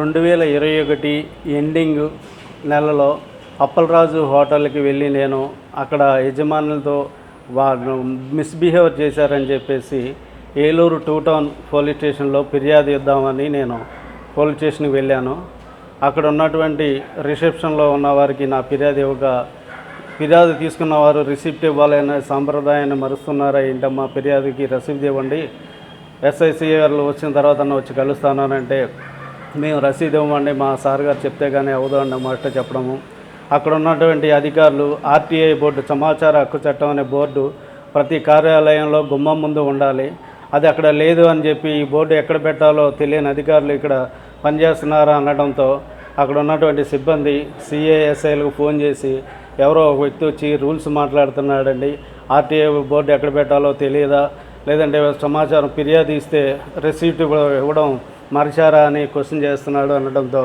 2021 ending నెలలో అప్పలరాజు హోటల్కి వెళ్ళి నేను అక్కడ యజమానులతో వాళ్ళు మిస్బిహేవ్ చేశారని చెప్పేసి ఏలూరు 2 టౌన్ పోలీస్ స్టేషన్లో ఫిర్యాదు ఇద్దామని నేను పోలీస్ స్టేషన్కి వెళ్ళాను. అక్కడ ఉన్నటువంటి రిసెప్షన్లో ఉన్న వారికి నా ఫిర్యాదు తీసుకున్నవారు రిసిప్ట్ ఇవ్వాలనే సాంప్రదాయాన్ని మరుస్తున్నారా ఏంటమ్మా, ఫిర్యాదుకి రసీదు ఇవ్వండి, ఎస్ఐసిఏ గారు వచ్చిన తర్వాత వచ్చి కలుస్తాను అని అంటే, మేము రసీదు ఇవ్వండి, మా సార్ గారు చెప్తే కానీ అవదు అన్నమాట చెప్పడము. అక్కడ ఉన్నటువంటి అధికారులు ఆర్టీఐ బోర్డు, సమాచార హక్కు చట్టం అనే బోర్డు ప్రతి కార్యాలయంలో గుమ్మం ముందు ఉండాలి, అది అక్కడ లేదు అని చెప్పి ఈ బోర్డు ఎక్కడ పెట్టాలో తెలియని అధికారులు ఇక్కడ పనిచేస్తున్నారా అనడంతో అక్కడ ఉన్నటువంటి సిబ్బంది సిఏఎస్ఐలకు ఫోన్ చేసి ఎవరో ఒక వ్యక్తి వచ్చి రూల్స్ మాట్లాడుతున్నాడండి, ఆర్టీఐ బోర్డు ఎక్కడ పెట్టాలో తెలియదా, లేదంటే సమాచారం ఫిర్యాదు ఇస్తే రిసీప్ట్ ఇవ్వడం మరిచారా అని క్వశ్చన్ చేస్తున్నాడు అనడంతో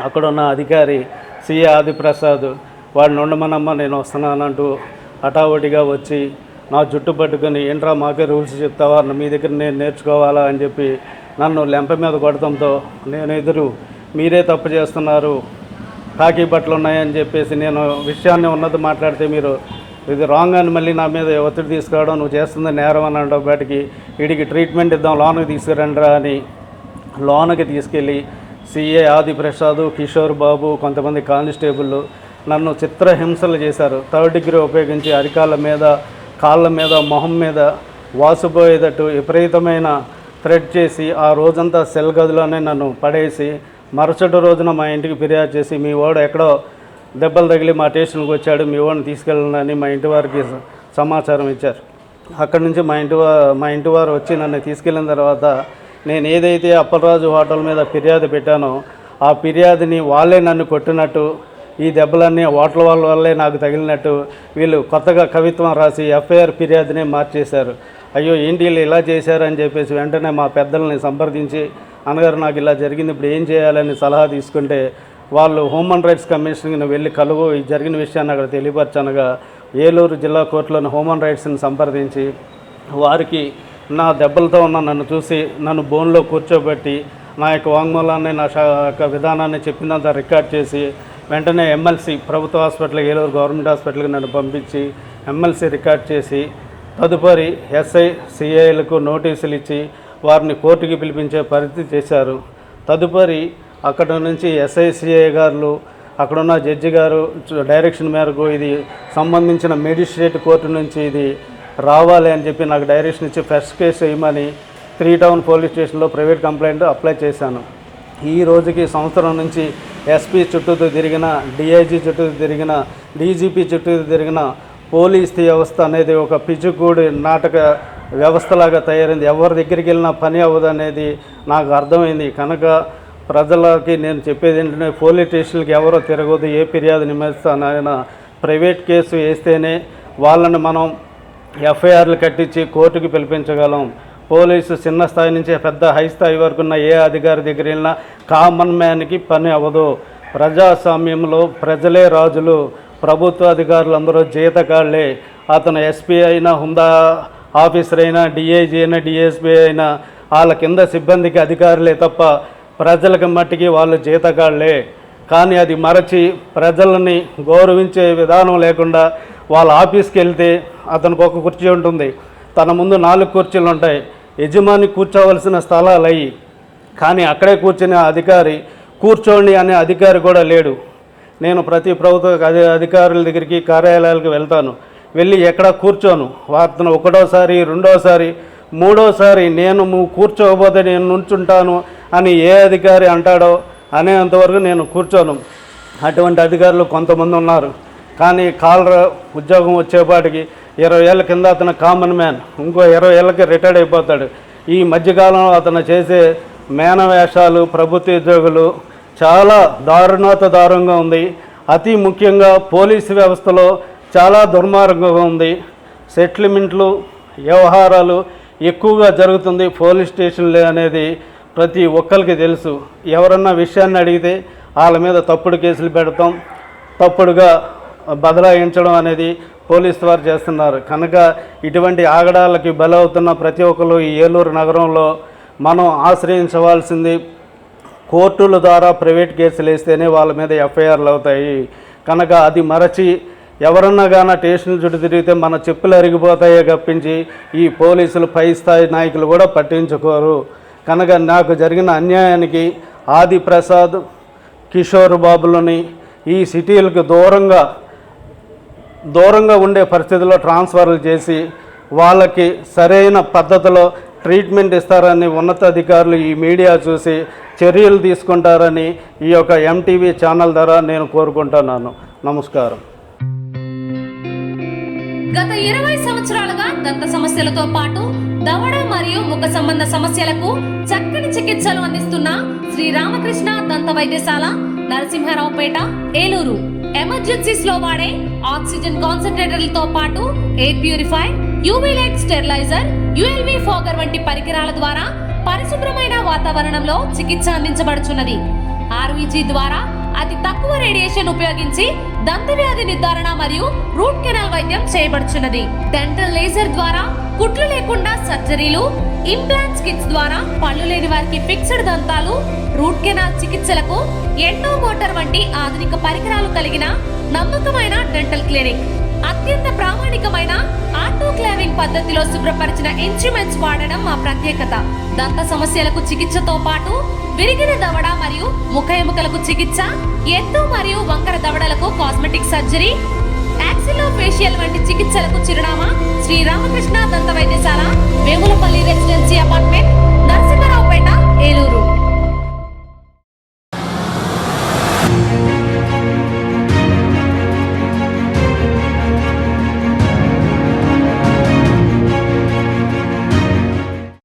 అక్కడున్న అధికారి సిఏ ఆదిప్రసాద్ వాడిని ఉండమనమ్మ నేను వస్తున్నానంటూ హఠావుటిగా వచ్చి నా జుట్టు పట్టుకొని ఏంట్రా మాకే రూల్స్ చెప్తావా, మీ దగ్గర నేను నేర్చుకోవాలా అని చెప్పి నన్ను లెంప మీద కొడటంతో నేను ఎదురు మీరే తప్పు చేస్తున్నారు, కాకి బట్టలు ఉన్నాయని చెప్పేసి నేను విషయాన్ని ఉన్నది మాట్లాడితే మీరు ఇది రాంగ్ అని మళ్ళీ నా మీద ఒత్తిడి తీసుకురావడం, నువ్వు చేస్తుంది నేరం అని అంటే బయటికి వీడికి ట్రీట్మెంట్ ఇద్దాం లోనకి తీసుకురండిరా అని లోనకి తీసుకెళ్ళి సిఏ ఆదిప్రసాద్, కిషోర్ బాబు, కొంతమంది కానిస్టేబుళ్ళు నన్ను చిత్రహింసలు చేశారు. 3rd డిగ్రీ ఉపయోగించి అరికాళ్ళ మీద, కాళ్ళ మీద, మొహం మీద వాసిపోయేటట్టు విపరీతమైన థ్రెడ్ చేసి ఆ రోజంతా సెల్ గదిలోనే నన్ను పడేసి మరుసటి రోజున మా ఇంటికి ఫిర్యాదు చేసి మీ వాడు ఎక్కడో దెబ్బలు తగిలి మా స్టేషన్కి వచ్చాడు, మీ వాడిని తీసుకెళ్ళనని మా ఇంటి వారికి సమాచారం ఇచ్చారు. అక్కడి నుంచి మా ఇంటి వారు వచ్చి నన్ను తీసుకెళ్ళిన తర్వాత నేను ఏదైతే అప్పలరాజు హోటల్ మీద ఫిర్యాదు పెట్టానో ఆ ఫిర్యాదుని వాళ్ళే నన్ను కొట్టినట్టు, ఈ దెబ్బలన్నీ హోటల్ వాళ్ళ వల్లే నాకు తగిలినట్టు వీళ్ళు కొత్తగా కవిత్వం రాసి ఎఫ్ఐఆర్ ఫిర్యాదునే మార్చేశారు. అయ్యో ఏంటి వీళ్ళు ఇలా చేశారని చెప్పేసి వెంటనే మా పెద్దల్ని సంప్రదించి అన్నగారు నాకు ఇలా జరిగింది, ఇప్పుడు ఏం చేయాలని సలహా తీసుకుంటే వాళ్ళు హ్యూమన్ రైట్స్ కమిషన్కి వెళ్ళి కలువు ఈ జరిగిన విషయాన్ని అక్కడ తెలియపరచనగా ఏలూరు జిల్లా కోర్టులోని హ్యూమన్ రైట్స్ని సంప్రదించి వారికి నా దెబ్బలతో ఉన్న నన్ను చూసి నన్ను బోన్లో కూర్చోబెట్టి నా యొక్క వాంగ్మూలాన్ని, నా యొక్క విధానాన్ని చెప్పినంత రికార్డ్ చేసి వెంటనే ఎమ్మెల్సీ ప్రభుత్వ హాస్పిటల్కి, ఏలూరు గవర్నమెంట్ హాస్పిటల్కి నన్ను పంపించి ఎమ్మెల్సీ రికార్డ్ చేసి తదుపరి ఎస్ఐ సిఐలకు నోటీసులు ఇచ్చి వారిని కోర్టుకి పిలిపించే పరిస్థితి చేశారు. తదుపరి అక్కడ నుంచి ఎస్ఐ సిఐ గారు అక్కడున్న జడ్జి గారు డైరెక్షన్ మేరకు ఇది సంబంధించిన మేజిస్ట్రేట్ కోర్టు నుంచి ఇది రావాలి అని చెప్పి నాకు డైరెక్షన్ ఇచ్చి ఫస్ట్ కేసు వేయమని 3 టౌన్ పోలీస్ స్టేషన్లో ప్రైవేట్ కంప్లైంట్ అప్లై చేశాను. ఈ రోజుకి సంవత్సరం నుంచి ఎస్పీ చుట్టూ తిరిగిన, డిఐజీ చుట్టూ తిరిగిన, డీజీపీ చుట్టూ తిరిగిన పోలీస్ వ్యవస్థ అనేది ఒక పిచ్చుకూడి నాటక వ్యవస్థలాగా తయారైంది. ఎవరి దగ్గరికి వెళ్ళినా పని అవ్వదు అనేది నాకు అర్థమైంది. కనుక ప్రజలకి నేను చెప్పేది ఏంటంటే పోలీస్ స్టేషన్కి ఎవరో తిరగదు, ఏ ఫిర్యాదు నిమిస్తానైనా ప్రైవేట్ కేసు వేస్తేనే వాళ్ళని మనం ఎఫ్ఐఆర్లు కట్టించి కోర్టుకి పిలిపించగలం. పోలీసు చిన్న స్థాయి నుంచి పెద్ద హై స్థాయి వరకు ఉన్న ఏ అధికారి దగ్గర వెళ్ళినా కామన్ మ్యాన్కి పని అవ్వదు. ప్రజాస్వామ్యంలో ప్రజలే రాజులు, ప్రభుత్వ అధికారులు అందరూ జీతకాళ్లే. అతను ఎస్పీ అయినా, హుందా ఆఫీసర్ అయినా, డిఐజీ అయినా, డిఎస్పీ అయినా వాళ్ళ కింద సిబ్బందికి అధికారులే తప్ప ప్రజలకు మట్టికి వాళ్ళు జీతకాళ్లే. కానీ అది మరచి ప్రజలని గౌరవించే విధానం లేకుండా వాళ్ళ ఆఫీస్కి వెళ్తే అతనికి ఒక కుర్చీ ఉంటుంది, తన ముందు 4 కుర్చీలు ఉంటాయి, యజమాని కూర్చోవలసిన స్థలాలు అయ్యి, కానీ అక్కడే కూర్చునే అధికారి కూర్చోండి అనే అధికారి కూడా లేడు. నేను ప్రతి ప్రభుత్వ అధికారుల దగ్గరికి, కార్యాలయాలకు వెళ్తాను, వెళ్ళి ఎక్కడ కూర్చోను. వార్తను 1వసారి, 2వసారి, 3వసారి నేను కూర్చోకపోతే నేను నుంచుంటాను అని ఏ అధికారి అంటాడో అనేంతవరకు నేను కూర్చోను. అటువంటి అధికారులు కొంతమంది ఉన్నారు. కానీ ఉద్యోగం వచ్చేపాటికి 20 ఏళ్ళ కింద అతను కామన్ మ్యాన్, ఇంకో 20 ఏళ్ళకి రిటైర్డ్ అయిపోతాడు. ఈ మధ్యకాలంలో అతను చేసే మేనవేషాలు ప్రభుత్వ ఉద్యోగులు చాలా దారుణంగా ఉంది. అతి ముఖ్యంగా పోలీసు వ్యవస్థలో చాలా దుర్మార్గంగా ఉంది. సెటిల్మెంట్లు, వ్యవహారాలు ఎక్కువగా జరుగుతుంది పోలీస్ స్టేషన్లే అనేది ప్రతి ఒక్కరికి తెలుసు. ఎవరన్నా విషయాన్ని అడిగితే వాళ్ళ మీద తప్పుడు కేసులు పెడతాం, తప్పుడుగా బదలాయించడం అనేది పోలీసు వారు చేస్తున్నారు. కనుక ఇటువంటి ఆగడాలకి బలవుతున్న ప్రతి ఒక్కరు ఈ ఏలూరు నగరంలో మనం ఆశ్రయించవలసింది కోర్టుల ద్వారా ప్రైవేట్ కేసులు వేస్తేనే వాళ్ళ మీద ఎఫ్ఐఆర్లు అవుతాయి. కనుక అది మరచి ఎవరన్నా కానీ స్టేషన్ చుట్టూ తిరిగితే మన చెప్పులు అరిగిపోతాయే తప్పించి ఈ పోలీసులు పై స్థాయి నాయకులు కూడా పట్టించుకోరు. కనుక నాకు జరిగిన అన్యాయానికి ఆది ప్రసాద్, కిషోర్ బాబులని ఈ సిటీలకు దూరంగా ఉండే పరిస్థితుల్లో ట్రాన్స్ఫర్లు చేసి వాళ్ళకి సరైన పద్ధతిలో ట్రీట్మెంట్ ఇస్తారని ఉన్నతాధికారులు ఈ మీడియా చూసి చర్యలు తీసుకుంటారని ఈ యొక్క ఎంటీవీ ఛానల్ ద్వారా నేను కోరుకుంటున్నాను. నమస్కారం. గత 20 సంవత్సరాలుగా దంత సమస్యలతో పాటు దవడ మరియు ముఖ సంబంధ సమస్యలకు చక్కని చికిత్సలు అందిస్తున్న శ్రీ రామకృష్ణ దంత వైద్యశాల, నరసింహారావుపేట, ఏలూరు. ఎమర్జెన్సీస్ లో వాడే ఆక్సిజన్ కాన్సంట్రేటర్లతో పాటు air purifier, UV light steriliser, ULV fogger వంటి పరికరాల ద్వారా పరిశుభ్రమైన వాతావరణంలో చికిత్స అందించబడుచున్నది. ఆర్వీజీ ద్వారా అతి తక్కువ రేడియేషన్ ఉపయోగించి దంత వ్యాధి నిర్ధారణ మరియు రూట్ కెనాల్ వైద్యం చేయబడుచున్నది. డెంటల్ లేజర్ ద్వారా కుట్లు లేకుండా సర్జరీలు, ఇంప్లాంట్స్ కిట్స్ ద్వారా పళ్ళు లేని వారికి ఫిక్స్డ్ దంతాలు, రూట్ కెనాల్ చికిత్సలకు ఎండో మోటార్ వంటి ఆధునిక పరికరాలు కలిగిన నమ్మకమైన డెంటల్ క్లినిక్. అత్యంత ప్రామాణికమైన ఆటోక్లావింగ్ పద్ధతిలో శుభ్రపరిచిన ఇన్స్ట్రుమెంట్స్ వాడడం మా ప్రత్యేకత. దంత సమస్యలకు చికిత్సతో పాటు విరిగిన దవడ మరియు ముఖ ఎముకలకు చికిత్స, ఎత్తు మరియు వంకర దవడలకు కాస్మెటిక్ సర్జరీ, యాక్సిలోఫేషియల్ వంటి చికిత్సలకు చిరునామా శ్రీ రామకృష్ణ దంత వైద్యశాల, వేములపల్లి రెసిడెన్సీ అపార్ట్మెంట్, నరసింహారావుపేట, ఏలూరు.